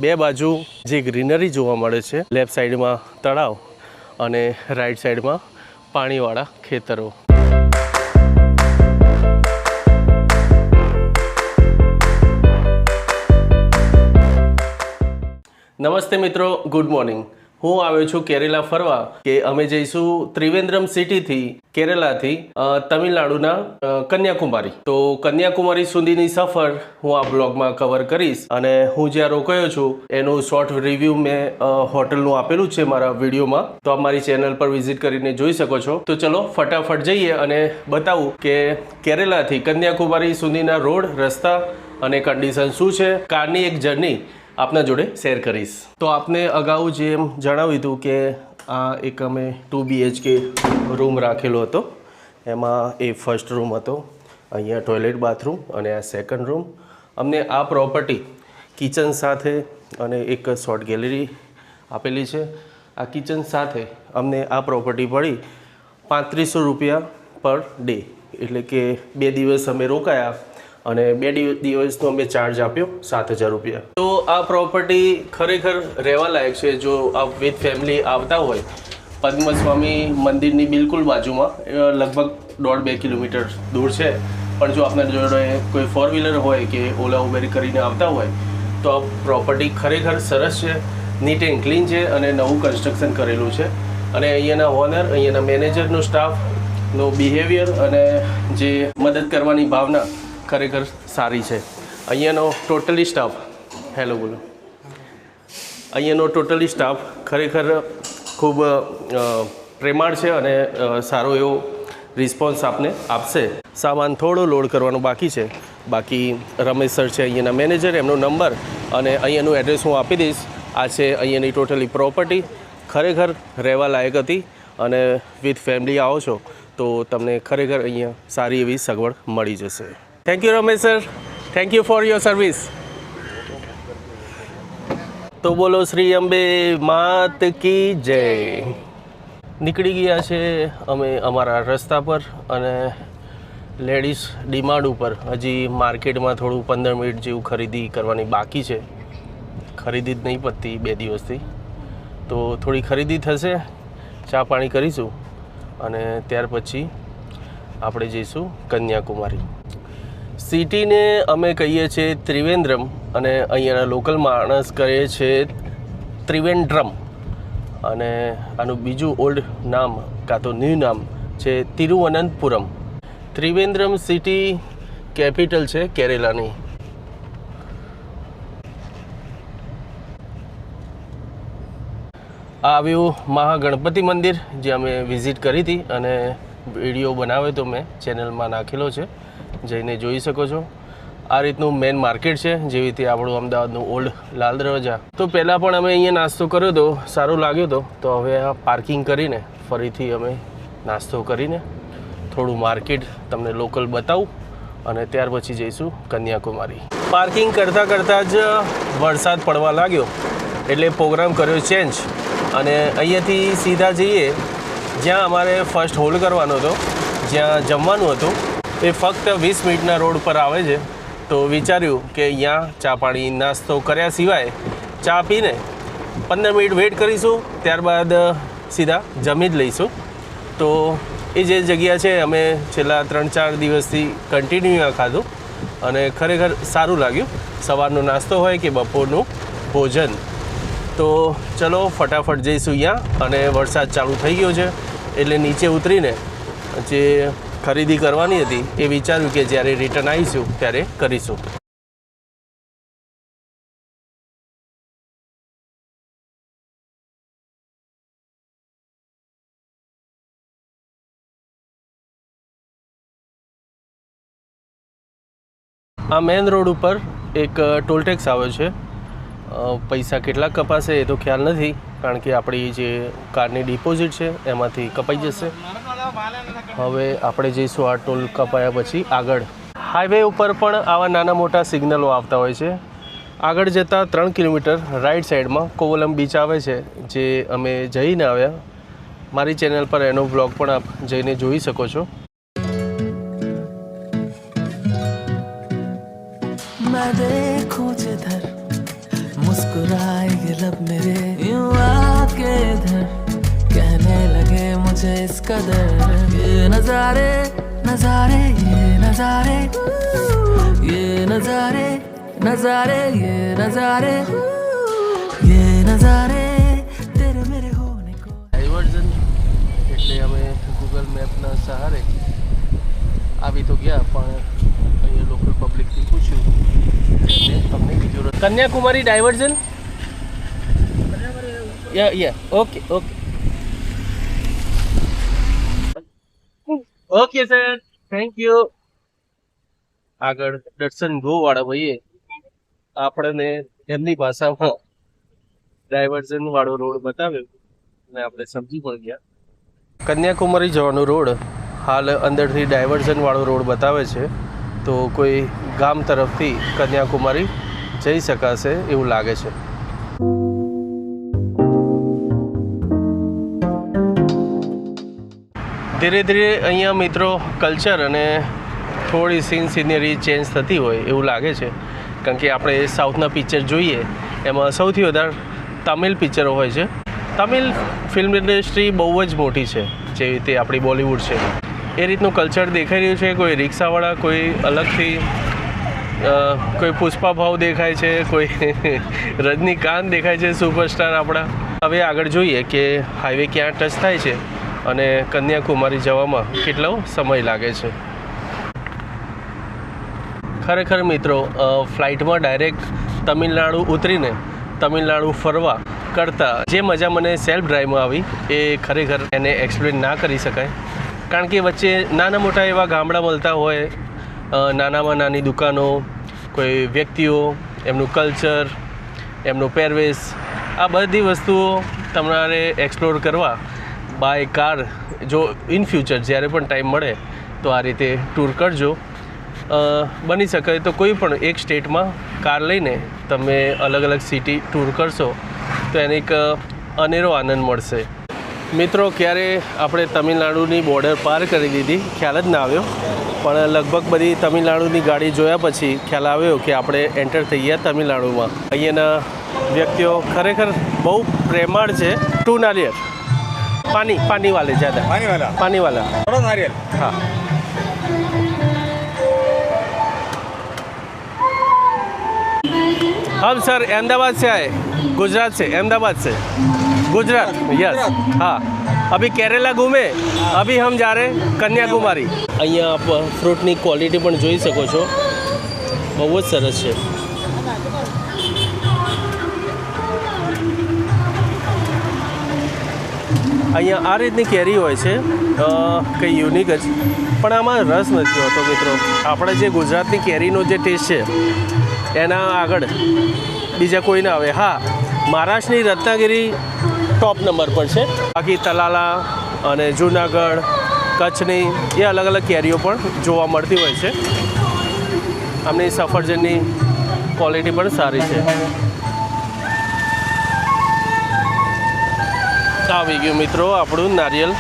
બે બાજુ જે ગ્રીનરી જોવા મળે છે, લેફ્ટ સાઈડમાં તળાવ અને રાઈટ સાઈડમાં પાણીવાળા ખેતરો. નમસ્તે મિત્રો, ગુડ મોર્નિંગ. હું આવ્યો છું કેરેલા ફરવા કે અમે જઈશું ત્રિવેન્દ્રમ સિટીથી કેરેલાથી તમિલનાડુના કન્યાકુમારી. તો કન્યાકુમારી સુધીની સફર હું આ બ્લોગમાં કવર કરીશ અને હું જ્યાં રોકાયો છું એનું શોર્ટ રિવ્યૂ મેં હોટલનું આપેલું છે મારા વિડીયોમાં, તો આપ મારી ચેનલ પર વિઝિટ કરીને જોઈ શકો છો. તો ચલો ફટાફટ જઈએ અને બતાવું કે કેરેલાથી કન્યાકુમારી સુધીના રોડ, રસ્તા અને કન્ડિશન શું છે. કારની એક જર્ની આપના જોડે શેર કરીશ. તો આપને અગાઉ જેમ જણાવ્યું હતું કે આ એક અમે 2 BHK રૂમ રાખેલો હતો. એમાં એ ફર્સ્ટ રૂમ હતો, અહીંયા ટોયલેટ બાથરૂમ અને આ સેકન્ડ રૂમ. અમને આ પ્રોપર્ટી કિચન સાથે અને એક શોર્ટ ગેલેરી આપેલી છે. આ કિચન સાથે અમને આ પ્રોપર્ટી પડી 3500 રૂપિયા પર ડે, એટલે કે 2 દિવસ અમે રોકાયા અને 2 દિવસનો અમે ચાર્જ આપ્યો 7000 રૂપિયા. તો આ પ્રોપર્ટી ખરેખર રહેવા લાયક છે. જો આપ વિથ ફેમિલી આવતા હોય, પદ્મસ્વામી મંદિરની બિલકુલ બાજુમાં, લગભગ 1.5-2 કિલોમીટર દૂર છે. પણ જો આપના જોડે કોઈ 4 વ્હીલર હોય કે ઓલા ઉબેર કરીને આવતા હોય તો આ પ્રોપર્ટી ખરેખર સરસ છે, નીટ એન્ડ ક્લીન છે અને નવું કન્સ્ટ્રક્શન કરેલું છે. અને અહીંયાના ઓનર, અહીંયાના મેનેજરનો સ્ટાફનો બિહેવિયર અને જે મદદ કરવાની ભાવના ખરેખર સારી છે. અહીંયાનો ટોટલી સ્ટાફ, હેલો બોલો, અહીંયાનો ટોટલી સ્ટાફ ખરેખર ખૂબ પ્રેમાળ છે અને સારો એવો રિસ્પોન્સ આપને આપશે. સામાન થોડો લોડ કરવાનો બાકી છે, બાકી રમેશ સર છે અહીંયાના મેનેજર, એમનો નંબર અને અહીંયાનું એડ્રેસ હું આપી દઈશ. આ છે અહીંયાની ટોટલી પ્રોપર્ટી. ખરેખર રહેવા લાયક હતી અને વિથ ફેમિલી આવો છો તો તમને ખરેખર અહીંયા સારી એવી સગવડ મળી જશે. Thank you Ramesh sir, thank you for your service. તો બોલો શ્રી અંબે માત કી જય. નીકળી ગયા છે અમે અમારા રસ્તા પર અને લેડીઝ ડીમાર્ટ ઉપર. હજી માર્કેટમાં થોડું 15 મિનિટ જેવું ખરીદી કરવાની બાકી છે. ખરીદી જ નહીં પતતી 2 દિવસથી, તો થોડી ખરીદી થશે, ચા પાણી કરીશું અને ત્યાર પછી આપણે જઈશું કન્યાકુમારી. સિટીને અમે કહીએ છીએ ત્રિવેન્દ્રમ અને અહીંયાના લોકલ માણસ કહે છે ત્રિવેન્ડ્રમ, અને આનું બીજું ઓલ્ડ નામ કાં તો ન્યૂ નામ છે તિરુવનંતપુરમ. ત્રિવેન્દ્રમ સિટી કેપિટલ છે કેરેલાની. આ આવ્યું મહાગણપતિ મંદિર જે અમે વિઝિટ કરી હતી અને વિડીયો બનાવ્યો તો મેં ચેનલમાં નાખેલો છે, જઈને જોઈ શકો છો. આ રીતનું મેઇન માર્કેટ છે, જેવી રીતે આપણું અમદાવાદનું ઓલ્ડ લાલ દરવાજા. તો પહેલાં પણ અમે અહીંયા નાસ્તો કર્યો હતો, સારો લાગ્યો હતો. તો હવે આ પાર્કિંગ કરીને ફરીથી અમે નાસ્તો કરીને થોડું માર્કેટ તમને લોકલ બતાવું અને ત્યાર પછી જઈશું કન્યાકુમારી. પાર્કિંગ કરતાં કરતાં જ વરસાદ પડવા લાગ્યો એટલે પ્રોગ્રામ કર્યો ચેન્જ અને અહીંયાથી સીધા જઈએ જ્યાં અમારે ફર્સ્ટ હોલ્ડ કરવાનો હતો, જ્યાં જમવાનું હતું. એ ફક્ત 20 મિનિટના રોડ પર આવે છે. તો વિચાર્યું કે અહીંયા ચા પાણી નાસ્તો કર્યા સિવાય ચા પીને 15 મિનિટ વેઇટ કરીશું, ત્યારબાદ સીધા જમી જ લઈશું. તો એ જે જગ્યા છે અમે છેલ્લા 3-4 દિવસથી કન્ટિન્યુ ખાધું અને ખરેખર સારું લાગ્યું. સવારનો નાસ્તો હોય કે બપોરનું ભોજન. તો ચલો ફટાફટ જઈશું અહીંયા. અને વરસાદ ચાલુ થઈ ગયો છે એટલે નીચે ઉતરીને જે ખરીદી કરવાની હતી એ વિચાર્યું કે જ્યારે રિટર્ન આવીશું ત્યારે કરીશું. આ મેઇન રોડ ઉપર એક ટોલ ટેક્સ આવ્યો છે. પૈસા કેટલા કપાશે એ તો ખ્યાલ નથી, કારણ કે આપણી જે કારની ડિપોઝિટ છે એમાંથી કપાઈ જશે. હવે આપણે જઈશું આ ટોલ કપાયા પછી આગળ. હાઈવે ઉપર પણ આવા નાના મોટા સિગ્નલો આવતા હોય છે. આગળ જતાં 3 કિલોમીટર રાઈટ સાઈડમાં કોવલમ બીચ આવે છે, જે અમે જઈને આવ્યા. મારી ચેનલ પર એનો બ્લોગ પણ આપ જઈને જોઈ શકો છો. मैं देखूं जिधर मुस्कुरा मुस्कुराए लब मेरे यूं आके इधर कहने लगे मुझे इस कदर ये नजारे नजारे ये नजारे ये नजारे नजारे ये नजारे ये नजारे तेरे मेरे होने को ડાયવર્ઝન એટલે અમે ગૂગલ મેપના સહારે આવી તો ગયા, પણ અહીંયા લોકલ પબ્લિકથી પૂછ્યું એમને અમને કીધું કન્યાકુમારી ડાયવર્ઝન. યા okay okay okay sir, thank you. આગળ દર્શન ગો વાળા ભાઈએ આપણને એમની ભાષામાં ડાયવર્ઝન વાળો રોડ બતાવ્યો અને આપણે સમજી પણ ગયા. કન્યાકુમારી જવાનો રોડ હાલ અંદરથી ડાયવર્ઝન વાળો રોડ બતાવે છે, તો કોઈ ગામ તરફથી કન્યાકુમારી જઈ શકાશે એવું લાગે છે. ધીરે ધીરે અહીંયા મિત્રો કલ્ચર અને થોડી સીન સિનરી ચેન્જ થતી હોય એવું લાગે છે, કારણ કે આપણે સાઉથના પિક્ચર જોઈએ એમાં સૌથી વધારે તમિલ પિક્ચરો હોય છે. તમિલ ફિલ્મ ઇન્ડસ્ટ્રી બહુ જ મોટી છે, જેવી રીતે આપણી બોલિવૂડ છે એ રીતનું કલ્ચર દેખાઈ રહ્યું છે. કોઈ રિક્ષાવાળા, કોઈ અલગથી કોઈ પુષ્પા ભાવ દેખાય છે, કોઈ રજનીકાંત દેખાય છે, સુપરસ્ટાર આપણા. હવે આગળ જોઈએ કે હાઈવે ક્યાં ટચ થાય છે અને કન્યાકુમારી જવામાં કેટલો સમય લાગે છે. ખરેખર મિત્રો ફ્લાઇટમાં ડાયરેક્ટ તમિલનાડુ ઉતરીને તમિલનાડુ ફરવા કરતાં જે મજા મને સેલ્ફ ડ્રાઈવમાં આવી એ ખરેખર એને એક્સપ્લેન ના કરી શકાય, કારણ કે વચ્ચે નાના મોટા એવા ગામડા મળતા હોય, નાનામાં નાની દુકાનો, કોઈ વ્યક્તિઓ, એમનું કલ્ચર, એમનો પહેરવેશ, આ બધી વસ્તુઓ તમારે એક્સપ્લોર કરવા બાય કાર જો ઇન ફ્યુચર જ્યારે પણ ટાઈમ મળે તો આ રીતે ટૂર કરજો. બની શકે તો કોઈ પણ એક સ્ટેટમાં કાર લઈને તમે અલગ અલગ સિટી ટૂર કરશો તો એને એક અનેરો આનંદ મળશે. મિત્રો ક્યારે આપણે તમિલનાડુની બોર્ડર પાર કરી દીધી ખ્યાલ જ ના આવ્યો, પણ લગભગ બધી તમિલનાડુની ગાડી જોયા પછી ખ્યાલ આવ્યો કે આપણે એન્ટર થઈ ગયા તમિલનાડુમાં. અહીંયાના વ્યક્તિઓ ખરેખર બહુ પ્રેમાળ છે. 2 નારિયેળ पानी वाले ज़्यादा पानी वाला थोड़ा नारियल. हाँ हम सर अहमदाबाद से आए, गुजरात से, अहमदाबाद से गुजरात. यस हाँ, अभी केरला घूमे, अभी हम जा रहे कन्याकुमारी. અહીંયા આપ ફ્રૂટની ક્વોલિટી પણ જોઈ શકો છો, બહુ જ સરસ છે. અહીંયા આ રીતની કેરી હોય છે, કંઈ યુનિક જ, પણ આમાં રસ નથી હોતો મિત્રો. આપણે જે ગુજરાતની કેરીનો જે ટેસ્ટ છે એના આગળ બીજા કોઈ ના આવે. હા, મહારાષ્ટ્રની રત્નાગીરી ટોપ નંબર પર છે, બાકી તલાલા અને જૂનાગઢ, કચ્છની એ અલગ અલગ કેરીઓ પણ જોવા મળતી હોય છે. આમની સફરજનની ક્વોલિટી પણ સારી છે. આવી ગયું મિત્રો આપણું નારિયેલ.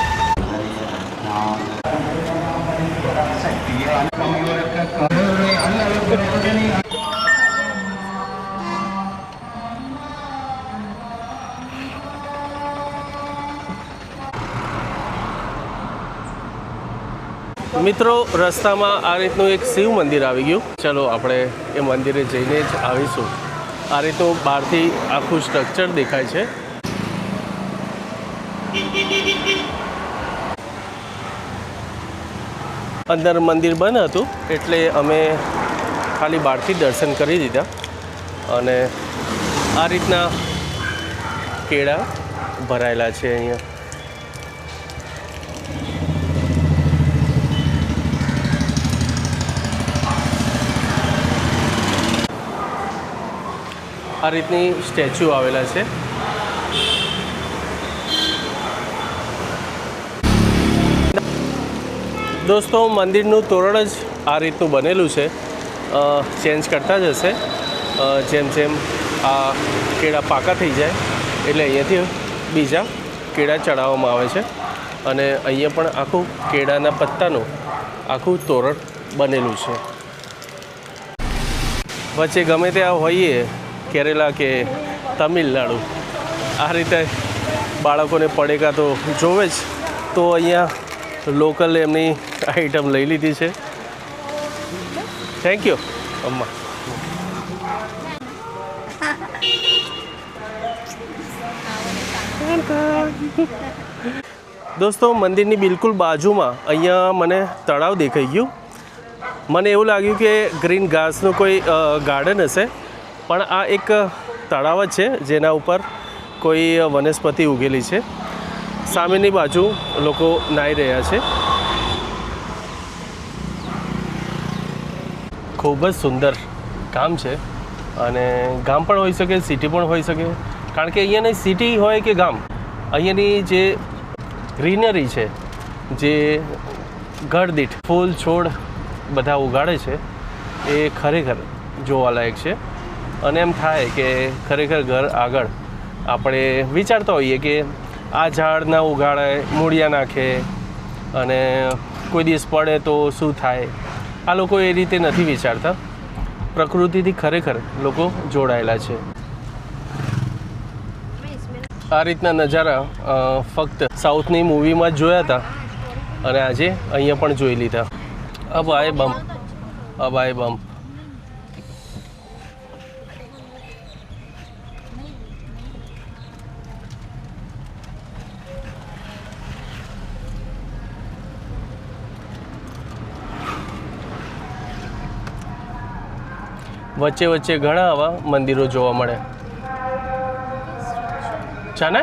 મિત્રો રસ્તામાં આ રીતનું એક શિવ મંદિર આવી ગયું. ચલો આપણે એ મંદિરે જઈને જ આવીશું. આ રીતનું બહારથી આખું સ્ટ્રક્ચર દેખાય છે. અંદર મંદિર બંધ હતું એટલે અમે ખાલી બહારથી દર્શન કરી દીધા. અને આ રીતના કેળા ભરાયેલા છે અહીંયા. આ રીતની સ્ટેચ્યુ આવેલા છે. દોસ્તો મંદિરનું તોરણ જ આ રીતનું બનેલું છે, ચેન્જ કરતા જ હશે જેમ જેમ આ કેળા પાકા થઈ જાય એટલે અહીંયાથી બીજા કેળા ચડાવવામાં આવે છે. અને અહીંયા પણ આખું કેળાના પત્તાનું આખું તોરણ બનેલું છે. વચ્ચે ગમે ત્યાં હોઈએ કેરેલા કે તમિલનાડુ. આ રીતે બાળકોને પડેકા તો જોવે જ, તો અહીંયા લોકલ એમની આઈટમ લઈ લીધી છે. થેન્ક યુ અમ્મા. દોસ્તો, મંદિરની બિલકુલ બાજુમાં અહીંયા મને તળાવ દેખાઈ ગયું. મને એવું લાગ્યું કે ગ્રીન ઘાસનું કોઈ ગાર્ડન હશે, પણ આ એક તળાવ જ છે જેના ઉપર કોઈ વનસ્પતિ ઉગેલી છે. સામેની બાજુ લોકો નાહી રહ્યા છે. ખૂબ જ સુંદર ગામ છે, અને ગામ પણ હોઈ શકે, સિટી પણ હોઈ શકે, કારણ કે અહીંયાની સિટી હોય કે ગામ, અહીંયાની જે ગ્રીનરી છે, જે ઘર દીઠ ફૂલ છોડ બધા ઉગાડે છે, એ ખરેખર જોવાલાયક છે. અને એમ થાય કે ખરેખર ઘર આગળ આપણે વિચારતા હોઈએ કે આ ઝાડ ના ઉગાડે, મૂળિયા નાખે અને કોઈ દિવસ પડે તો શું થાય. આ લોકો એ રીતે નથી વિચારતા. પ્રકૃતિથી ખરેખર લોકો જોડાયેલા છે. આ રીતના નજારા ફક્ત સાઉથની મૂવીમાં જ જોયા હતા, અને આજે અહીંયા પણ જોઈ લીધા. अब आए बम. વચ્ચે વચ્ચે ઘણા આવા મંદિરો જોવા મળે. ચાને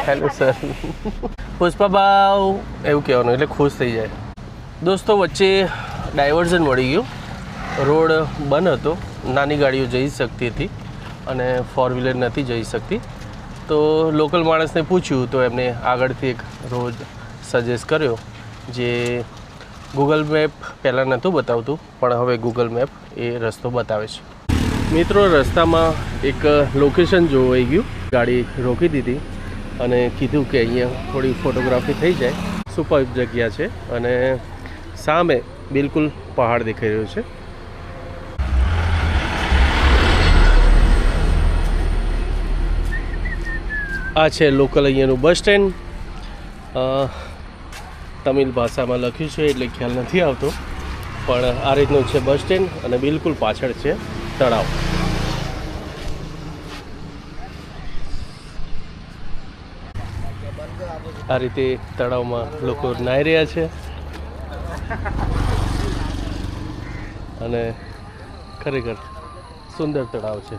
હેલો સર. પુષ્પાબાઉ એવું કહેવાનું એટલે ખુશ થઈ જાય. દોસ્તો, વચ્ચે ડાયવર્ઝન મળી ગયું. રોડ બંધ હતો, નાની ગાડીઓ જઈ શકતી હતી અને ફોર વ્હીલર નથી જઈ શકતી. તો લોકલ માણસને પૂછ્યું તો એમને આગળથી એક રોડ સજેસ્ટ કર્યો, જે ગૂગલ મેપ પહેલાં નહોતું બતાવતું, પણ હવે ગૂગલ મેપ એ રસ્તો બતાવે છે. મિત્રો, રસ્તામાં એક લોકેશન જોવાઈ ગયું. ગાડી રોકી દીધી અને કીધું કે અહીંયા થોડી ફોટોગ્રાફી થઈ જાય. સુપર જગ્યા છે, અને સામે બિલકુલ પહાડ દેખાઈ રહ્યો છે. આ છે લોકલ અહીંયાનું બસ સ્ટેન્ડ. તમિલ ભાષામાં લખ્યું છે એટલે ખ્યાલ નથી આવતો, પણ આ રીતનું છે બસ સ્ટેન્ડ, અને બિલકુલ પાછળ છે તળાવ. આ રીતે તળાવમાં લોકો નાહી રહ્યા છે, અને ખરેખર સુંદર તળાવ છે.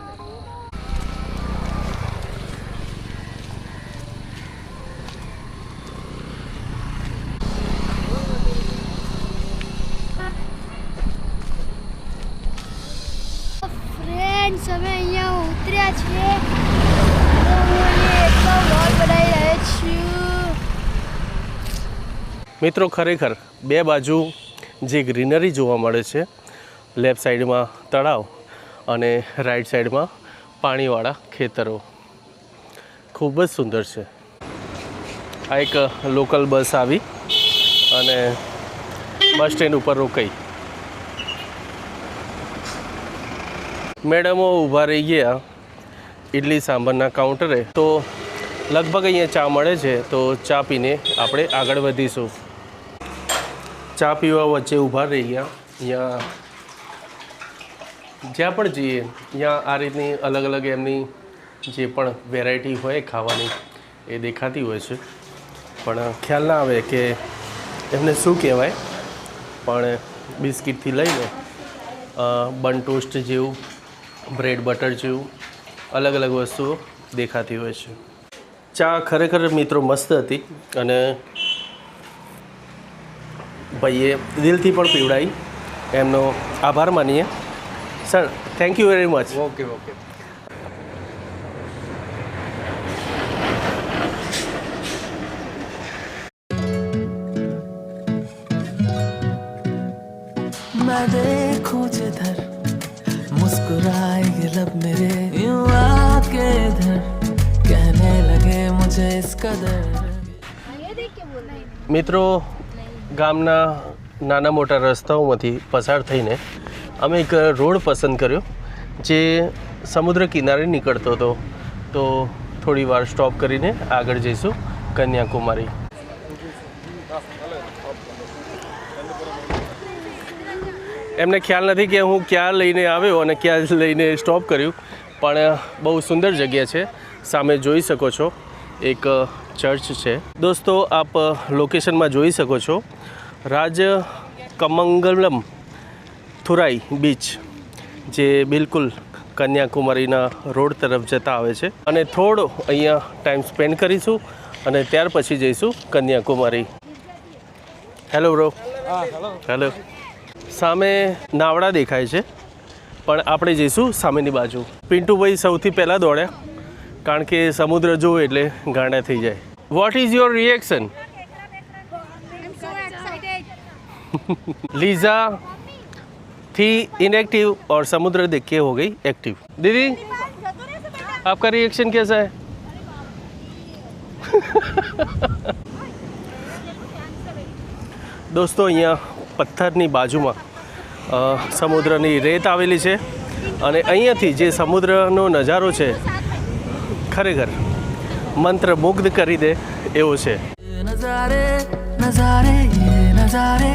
ફ્રેન્ડ્સ, અમે અહીંયા ઉતર્યા છીએ. એટલો વ્લોગ બનાવી રહ્યા છીએ. મિત્રો, ખરેખર બે બાજુ જે ગ્રીનરી જોવા મળે છે, લેફ્ટ સાઈડમાં તળાવ અને રાઈટ સાઈડમાં પાણીવાળા ખેતરો, ખૂબ જ સુંદર છે. આ એક લોકલ બસ આવી અને બસ સ્ટેન્ડ ઉપર રોકાઈ. મેડમો ઊભા રહી ગયા ઇડલી સાંભરના કાઉન્ટરે. તો લગભગ અહીંયા ચા મળે છે, તો ચા પીને આપણે આગળ વધીશું. ચા પીવા વચ્ચે ઊભા રહી ગયા. અહીંયા જ્યાં પણ જઈએ ત્યાં આ રીતની અલગ અલગ એમની જે પણ વેરાયટી હોય ખાવાની એ દેખાતી હોય છે, પણ ખ્યાલ ના આવે કે એમને શું કહેવાય. પણ બિસ્કિટથી લઈને બન ટોસ્ટ જેવું, બ્રેડ બટર જેવું અલગ અલગ વસ્તુઓ દેખાતી હોય છે. ચા ખરેખર મિત્રો મસ્ત હતી, અને ભાઈએ દિલથી પણ પીવડાવી. એમનો આભાર માનીએ. Sir, thank you very much. Okay okay. मैं देखूं जिधर मुस्कुराए ये लब मेरे यूं आके इधर कहने मुझे इस कदर મિત્રો ગામના નાના મોટા રસ્તાઓમાંથી પસાર થઈને અમે એક રોડ પસંદ કર્યો જે સમુદ્ર કિનારે નીકળતો હતો. તો થોડી વાર સ્ટોપ કરીને આગળ જઈશું કન્યાકુમારી. એમને ખ્યાલ નથી કે હું ક્યાં લઈને આવ્યો અને ક્યાં લઈને સ્ટોપ કર્યું, પણ બહુ સુંદર જગ્યા છે. સામે જોઈ શકો છો એક ચર્ચ છે. દોસ્તો આપ લોકેશનમાં જોઈ શકો છો રાજ કમંગલમ થુરાઈ બીચ, જે બિલકુલ કન્યાકુમારીના રોડ તરફ જતા આવે છે. અને થોડો અહીંયા ટાઈમ સ્પેન્ડ કરીશું અને ત્યાર પછી જઈશું કન્યાકુમારી. Hello bro. હેલો. સામે નાવડા દેખાય છે, પણ આપણે જઈશું સામેની બાજુ. પિન્ટુભાઈ સૌથી પહેલાં દોડ્યા, કારણ કે સમુદ્ર જોવે એટલે ગાંડા થઈ જાય. What is your reaction? Lisa थी इनएक्टिव और समुद्र देख के हो गई एक्टिव. दीदी आपका रिएक्शन कैसा है? દોસ્તો અહીંયા પથ્થરની બાજુમાં સમુદ્રની રેત આવેલી છે અને અહીંયાથી જે સમુદ્રનો નજારો છે ખરેખર મંત્રમુગ્ધ કરી દે એવો છે. नजारे नजारे ये नजारे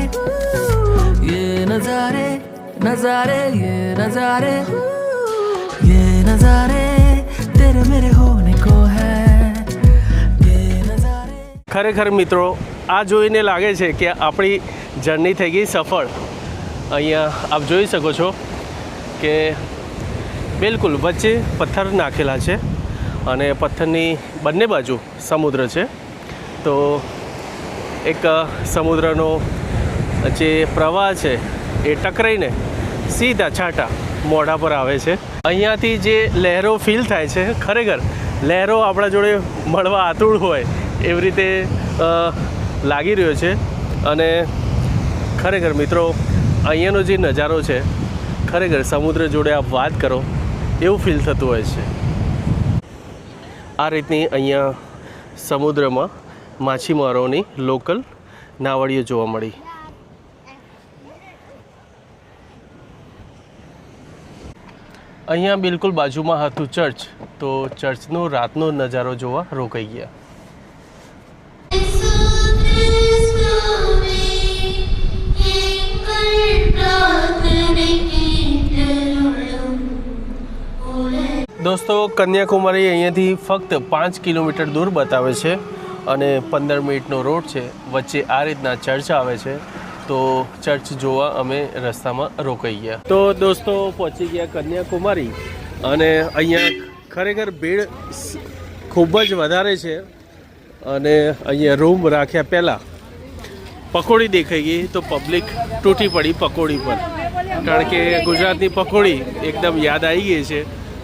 ये नजारे नजारे ये नजारे ये नजारे तेरे मेरे होने को है ये नजारे. ખરેખર મિત્રો આ જોઈને લાગે છે કે આપણી જર્ની થઈ ગઈ સફળ. અહીંયા આપ જોઈ શકો છો કે બિલકુલ વચ્ચે પથ્થર નાખેલા છે અને પથ્થરની બંને બાજુ સમુદ્ર છે. તો એક સમુદ્રનો જે પ્રવાહ છે એ ટકરાઈને સીધા છાંટા મોઢા પર આવે છે. અહીંયાથી જે લહેરો ફીલ થાય છે, ખરેખર લહેરો આપણા જોડે મળવા આતુર હોય એવી રીતે લાગી રહ્યો છે. અને ખરેખર મિત્રો અહીંયાનો જે નજારો છે ખરેખર સમુદ્ર જોડે આપ વાત કરો એવું ફીલ થતું હોય છે. આ રીતની અહીંયા સમુદ્રમાં માછીમારોની લોકલ નાવડીઓ જોવા મળી. અહીંયા બિલકુલ બાજુમાં હતું ચર્ચ, તો ચર્ચનો રાતનો નજારો જોવા રોકાઈ ગયા. દોસ્તો કન્યાકુમારી અહીંયાથી ફક્ત 5 કિલોમીટર દૂર બતાવે છે અને 15 મિનિટનો રોડ છે. વચ્ચે આ રીતના ચર્ચ આવે છે, તો ચર્ચ જોવા અમે રસ્તામાં રોકાઈ ગયા. તો દોસ્તો પહોંચી ગયા કન્યાકુમારી અને અહીંયા ખરેખર ભીડ ખૂબ જ વધારે છે. અને અહીંયા રૂમ રાખ્યા પહેલાં પકોડી દેખાઈ ગઈ તો પબ્લિક તૂટી પડી પકોડી પર, કારણ કે ગુજરાતની પકોડી એકદમ યાદ આવી ગઈ છે.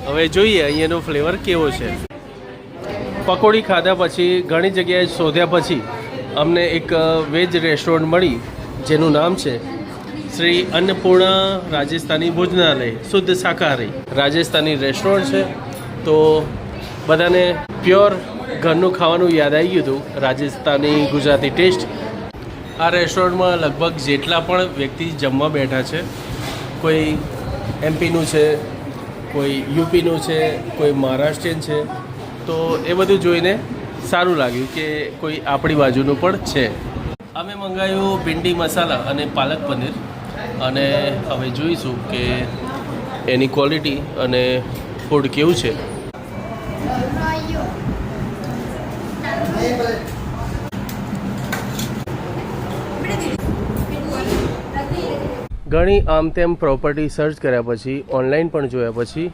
હવે જોઈએ અહીંયાનો ફ્લેવર કેવો છે. પકોડી ખાધા પછી ઘણી જગ્યાએ શોધ્યા પછી અમને એક વેજ રેસ્ટોરન્ટ મળી જેનું નામ છે શ્રી અન્નપૂર્ણા રાજસ્થાની ભોજનાલય શુદ્ધ શાકાહારી. રાજસ્થાની રેસ્ટોરન્ટ છે, તો બધાને પ્યોર ઘરનું ખાવાનું યાદ આવી ગયું હતું, રાજસ્થાની ગુજરાતી ટેસ્ટ. આ રેસ્ટોરન્ટમાં લગભગ જેટલા પણ વ્યક્તિ જમવા બેઠા છે, કોઈ એમપીનું છે, કોઈ યુપીનું છે, કોઈ મહારાષ્ટ્રીયન છે, તો એ બધું જોઈને સારું લાગ્યું કે કોઈ આપણી બાજુનું પણ છે. અમે મંગાવ્યું ભીંડી મસાલા અને પાલક પનીર, અને હવે જોઈશું કે એની ક્વોલિટી અને ફૂડ કેવું છે. ઘણી આમ તેમ પ્રોપર્ટી સર્ચ કર્યા પછી, ઓનલાઈન પણ જોયા પછી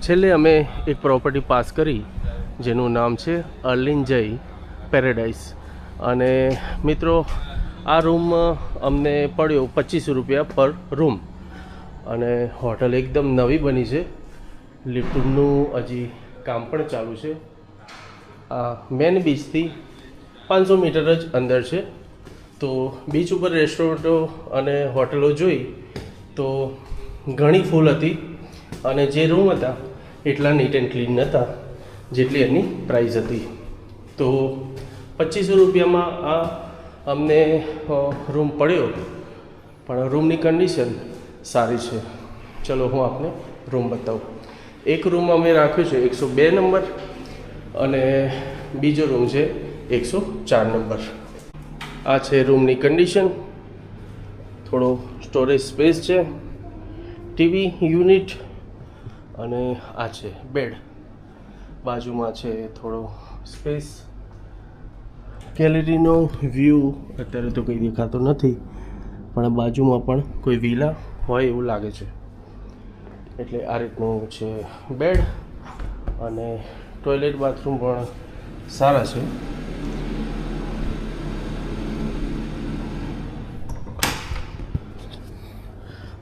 છેલ્લે અમે એક પ્રોપર્ટી પાસ કરી જેનું નામ છે અર્લિંજય પેરેડાઇઝ. અને મિત્રો આ રૂમ અમને પડ્યો 25 રૂપિયા પર રૂમ. અને હોટલ એકદમ નવી બની છે, લિફ્ટનું હજી કામ પણ ચાલુ છે. આ મેન બીચથી 500 મીટર જ અંદર છે. તો બીચ ઉપર રેસ્ટોરન્ટો અને હોટલો જોઈ તો ઘણી ફૂલ હતી, અને જે રૂમ હતા એટલા નીટ એન્ડ ક્લીન નહોતા જેટલી એની પ્રાઇસ હતી. તો 2500 રૂપિયામાં આ અમને રૂમ પડ્યો, પણ રૂમની કન્ડિશન સારી છે. ચલો હું આપને રૂમ બતાવું. એક રૂમ અમે રાખ્યો છે 102 નંબર અને બીજો રૂમ છે 104 નંબર. આ છે રૂમની કન્ડિશન. થોડો સ્ટોરેજ સ્પેસ છે, ટીવી યુનિટ અને આ છે બેડ. બાજુમાં છે થોડો સ્પેસ. ગેલેરીનો વ્યૂ અત્યારે તો કંઈ દેખાતો નથી, પણ બાજુમાં પણ કોઈ વિલા હોય એવું લાગે છે. એટલે આ રીતનું છે બેડ અને ટોયલેટ બાથરૂમ પણ સારા છે.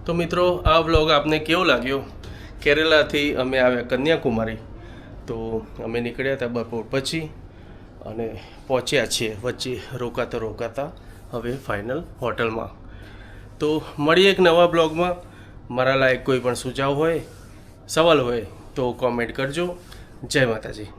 તો મિત્રો, આ વ્લોગ આપને કેવો લાગ્યો? કેરેલાથી અમે આવ્યા કન્યાકુમારી, તો અમે નીકળ્યા હતા બપોર પછી અને પહોંચ્યા છીએ વચ્ચે રોકાતા હવે ફાઇનલ હોટલમાં. તો મળીએ એક નવા બ્લોગમાં. મારા લાયક કોઈ પણ સુઝાવ હોય, સવાલ હોય તો કોમેન્ટ કરજો. જય માતાજી.